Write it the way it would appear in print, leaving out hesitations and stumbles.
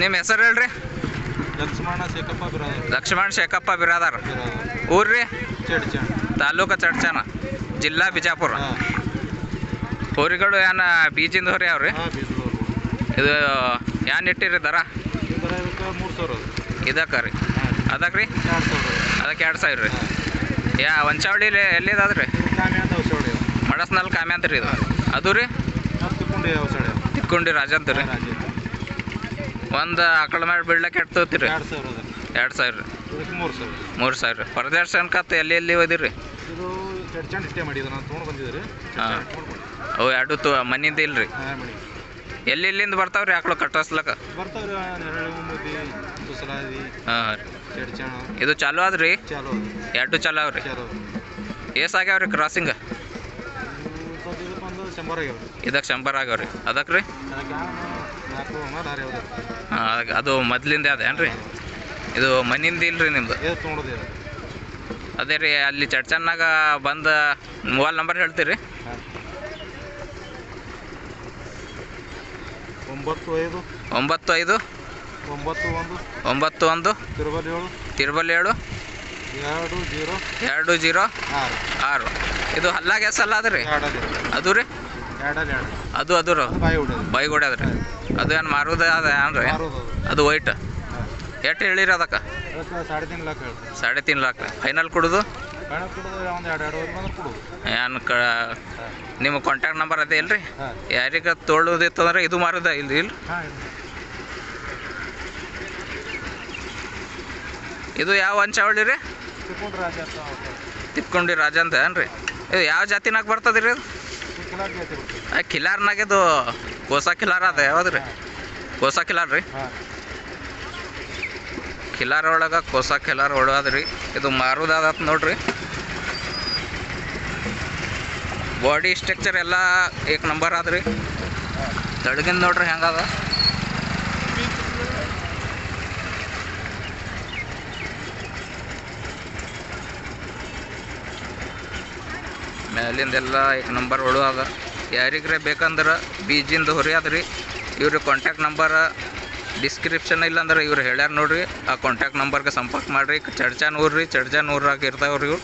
ನಿಮ್ಮ ಹೆಸರು ಹೇಳ್ರಿ. ಲಕ್ಷ್ಮಣ ಶೇಖಪ್ಪ ಬಿರಾದಾರ್. ಊರ್ರಿ ತಾಲೂಕು ಚಡ್ಚನ, ಜಿಲ್ಲಾ ಬಿಜಾಪುರ. ಹೋರಿಗಳು ಏನು ಬೀಜಿಂದ ಹೋರಿ ಅವ್ರಿ? ಇದು ಏನು ಇಟ್ಟಿರಿ ದರ? ಇದಕ್ಕೆ ರೀ ಅದಕ್ಕೆ ರೀ ಅದಕ್ಕೆ 2000 ರೀ. ಒಂಚಾವಳಿ ಎಲ್ಲಿದಾದ್ರಿ? ಮಡಸ್ನಲ್ಲಿ ಕಾಮೆ ಅಂತ ರೀ ಇದು. ಅದು ರೀ ತಿಕ್ಕೊಂಡಿ ರಾಜ ಅಂತ ರೀ. ಒಂದು ಆಕಳ ಮೇಲೆ ಬಿಡ್ಲಕ್ಕೆ ಎಷ್ಟು ತಗೋತೀರಿ? 2000 ರೀ. 3000 ರೀ. ಪ್ರದರ್ಶನಕ್ಕೆ ಎಲ್ಲಿ ಓದಿರಿ? ಹಾಂ, ಅವು ಎರಡು ಮನಿಂದ ಇಲ್ರಿ? ಎಲ್ಲಿಂದ ಬರ್ತಾವ್ರಿ ಆಕಳು ಕಟ್ಟಸ್ಲಕ್ಕ? ಹಾಂ ರೀ. ಇದು ಚಾಲು ಆದ್ರಿ? ಎರಡು ಚಾಲು ಅವ್ರಿ. ಏಸ್ ಆಗ್ಯಾವ್ರಿ ಕ್ರಾಸಿಂಗ್? ಇದಕ್ಕೆ 100 ಆಗ್ಯಾವ್ರಿ. ಅದಕ್ಕೆ ರೀ? ಹಾಂ, ಅದು ಮೊದ್ಲಿಂದ ಅದೇನು ರೀ? ಇದು ಮನಿಂದ ಇಲ್ರಿ ನಿಮ್ದು? ಅದೇ ರೀ, ಅಲ್ಲಿ ಚಡ್ಚನ್ನಾಗ ಬಂದು ಮೊಬೈಲ್ ನಂಬರ್ ಹೇಳ್ತೀರಿ? 95 91 7 20 6. ಇದು ಹಲ್ಲಾಗ ಎಸಲ್ಲ ಅದ ರೀ? ಅದು ರೀ ಅದು ರೀ ಬೈಗುಡಿ ಅದ ರೀ. ಅದು ಏನು ಮಾರುದ ಅದ ಏನು ರೀ? ಅದು ವೈಟ್ ಎಷ್ಟು ಹೇಳಿರಿ ಅದಕ್ಕೆ? 3.5 ಲಕ್ಷ ರೀ. ಫೈನಲ್ ಕೊಡೋದು ಏನು ನಿಮ್ಮ ಕಾಂಟ್ಯಾಕ್ಟ್ ನಂಬರ್ ಅದೇ ಇಲ್ರಿ? ಯಾರಿಗೆ ತೊಗೊಳ್ಳೋದಿತ್ತಂದ್ರೆ ಇದು ಮಾರೋದ ಇಲ್ರಿ? ಇದು ಯಾವ ವಂಚಾವಳಿ ರೀ? ತಿಕ್ಕೊಂಡಿ ರಾಜ ಅಂತ ಏನು ರೀ? ಇದು ಯಾವ ಜಾತಿನಾಗ ಬರ್ತದೆ ರೀ? ಅದು ಕಿಲಾರ್ನಾಗ ಇದು ಕೋಸ ಕಿಲಾರ ಅದ ಯಾವ್ದು ರೀ? ಕೋಸ ಕಿಲಾರ ರೀ. ಕಿಲಾರ ಒಳಗೆ ಕೋಸ ಕಿಲಾರ ಹೊಡೋದ್ರಿ. ಇದು ಮಾರೋದಾದ ನೋಡ್ರಿ. ಬಾಡಿ ಸ್ಟ್ರಕ್ಚರ್ ಎಲ್ಲ 1 ನಂಬರ್ ಆದ್ರಿ. ತಳಗಿಂದ ನೋಡ್ರಿ ಹೆಂಗದ. ಮೇಲಿಂದೆಲ್ಲ 1 ನಂಬರ್ ಹೊಡು ಅದ. ಯಾರಿಗ್ರೆ ಬೇಕಂದ್ರೆ ಬೀಜಿಂದ ಹೊರಿ ಅದ್ರಿ. ಇವ್ರ ಕಾಂಟ್ಯಾಕ್ಟ್ ನಂಬರ್ ಡಿಸ್ಕ್ರಿಪ್ಷನ್ ಇಲ್ಲಾಂದ್ರೆ ಇವ್ರು ಹೇಳ್ಯಾರ ನೋಡ್ರಿ. ಆ ಕಾಂಟ್ಯಾಕ್ಟ್ ನಂಬರ್ಗೆ ಸಂಪರ್ಕ ಮಾಡಿರಿ. ಚಡ್ಚನ್ ಊರು ರೀ, ಚಡ್ಚನ್ ಊರಾಗ ಇರ್ತಾವ್ರಿ ಇವ್ರು.